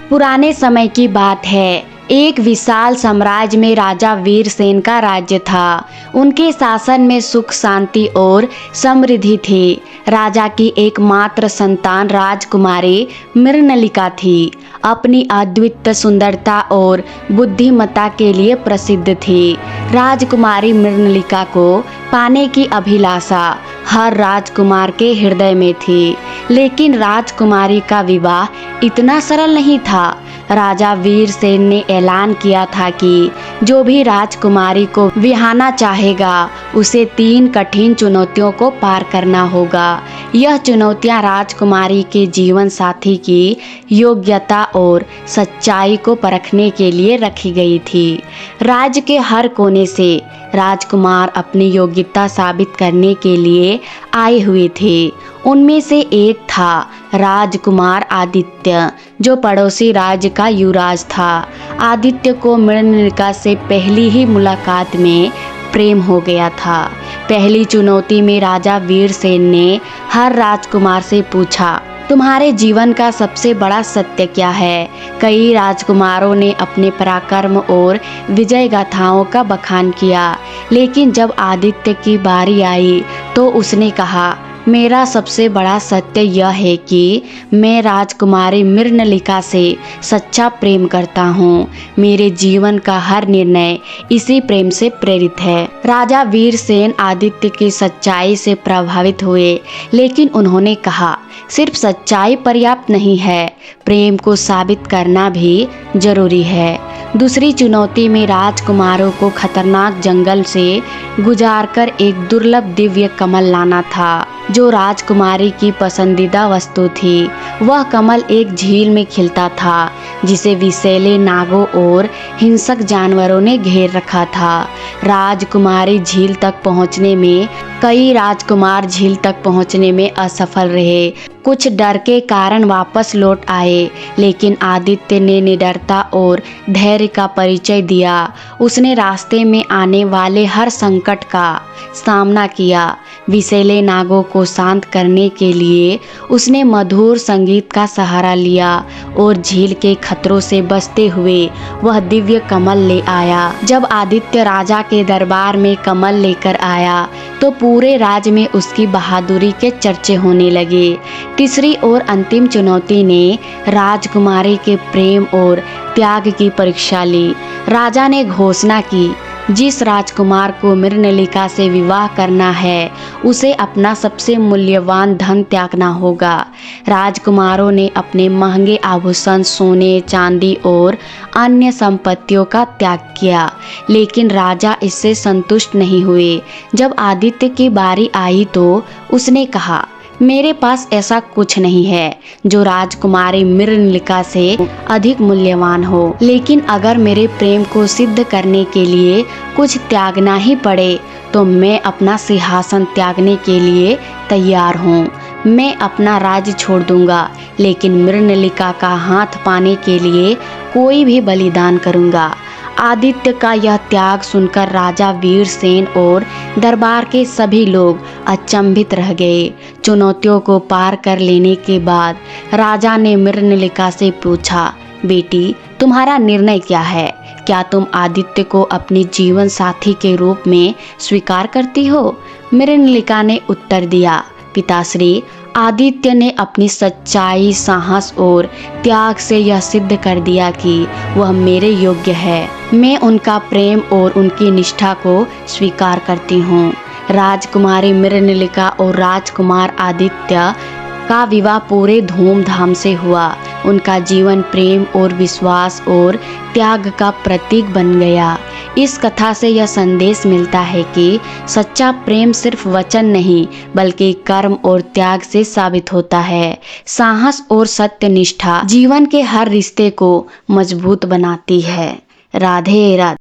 पुराने समय की बात है। एक विशाल साम्राज्य में राजा वीरसेन का राज्य था। उनके शासन में सुख शांति और समृद्धि थी। राजा की एकमात्र संतान राजकुमारी मृणलिका थी। अपनी अद्वितीय सुंदरता और बुद्धिमत्ता के लिए प्रसिद्ध थी। राजकुमारी मृणलिका को पाने की अभिलाषा हर राजकुमार के हृदय में थी, लेकिन राजकुमारी का विवाह इतना सरल नहीं था। राजा वीरसेन ने ऐलान किया था कि जो भी राजकुमारी को विहाना चाहेगा उसे 3 कठिन चुनौतियों को पार करना होगा। यह चुनौतियां राजकुमारी के जीवन साथी की योग्यता और सच्चाई को परखने के लिए रखी गई थी। राज्य के हर कोने से राजकुमार अपनी योग्यता साबित करने के लिए आए हुए थे। उनमें से एक था राजकुमार आदित्य, जो पड़ोसी राज्य का युवराज था। आदित्य को मृणलिका से पहली ही मुलाकात में प्रेम हो गया था। पहली चुनौती में राजा वीरसेन ने हर राजकुमार से पूछा, तुम्हारे जीवन का सबसे बड़ा सत्य क्या है? कई राजकुमारों ने अपने पराक्रम और विजय गाथाओं का बखान किया, लेकिन जब आदित्य की बारी आई तो उसने कहा, मेरा सबसे बड़ा सत्य यह है कि मैं राजकुमारी मृणलिका से सच्चा प्रेम करता हूँ। मेरे जीवन का हर निर्णय इसी प्रेम से प्रेरित है। राजा वीरसेन आदित्य की सच्चाई से प्रभावित हुए, लेकिन उन्होंने कहा, सिर्फ सच्चाई पर्याप्त नहीं है, प्रेम को साबित करना भी जरूरी है। दूसरी चुनौती में राजकुमारों को खतरनाक जंगल से गुजारकर एक दुर्लभ दिव्य कमल लाना था, जो राजकुमारी की पसंदीदा वस्तु थी। वह कमल एक झील में खिलता था, जिसे विषैले नागों और हिंसक जानवरों ने घेर रखा था। कई राजकुमार झील तक पहुंचने में असफल रहे। कुछ डर के कारण वापस लौट आए, लेकिन आदित्य ने निडरता और धैर्य का परिचय दिया। उसने रास्ते में आने वाले हर संकट का सामना किया। विषैले नागों को शांत करने के लिए उसने मधुर संगीत का सहारा लिया और झील के खतरों से बचते हुए वह दिव्य कमल ले आया। जब आदित्य राजा के दरबार में कमल लेकर आया तो पूरे राज्य में उसकी बहादुरी के चर्चे होने लगे। तीसरी और अंतिम चुनौती ने राजकुमारी के प्रेम और त्याग की परीक्षा ली। राजा ने घोषणा की, जिस राजकुमार को मृणलिका से विवाह करना है उसे अपना सबसे मूल्यवान धन त्यागना होगा। राजकुमारों ने अपने महंगे आभूषण, सोने, चांदी और अन्य संपत्तियों का त्याग किया, लेकिन राजा इससे संतुष्ट नहीं हुए। जब आदित्य की बारी आई तो उसने कहा, मेरे पास ऐसा कुछ नहीं है जो राजकुमारी मृणलिका से अधिक मूल्यवान हो, लेकिन अगर मेरे प्रेम को सिद्ध करने के लिए कुछ त्यागना ही पड़े तो मैं अपना सिंहासन त्यागने के लिए तैयार हूँ। मैं अपना राज्य छोड़ दूंगा, लेकिन मृणलिका का हाथ पाने के लिए कोई भी बलिदान करूंगा। आदित्य का यह त्याग सुनकर राजा वीरसेन और दरबार के सभी लोग अचंभित रह गए। चुनौतियों को पार कर लेने के बाद राजा ने मृणलिका से पूछा, बेटी, तुम्हारा निर्णय क्या है? क्या तुम आदित्य को अपनी जीवन साथी के रूप में स्वीकार करती हो? मृणलिका ने उत्तर दिया, पिताश्री, आदित्य ने अपनी सच्चाई, साहस और त्याग से यह सिद्ध कर दिया कि वह मेरे योग्य है। मैं उनका प्रेम और उनकी निष्ठा को स्वीकार करती हूँ। राजकुमारी मृणलिका और राजकुमार आदित्य का विवाह पूरे धूमधाम से हुआ। उनका जीवन प्रेम और विश्वास और त्याग का प्रतीक बन गया। इस कथा से यह संदेश मिलता है कि सच्चा प्रेम सिर्फ वचन नहीं बल्कि कर्म और त्याग से साबित होता है। साहस और सत्यनिष्ठा जीवन के हर रिश्ते को मजबूत बनाती है। राधे राधे।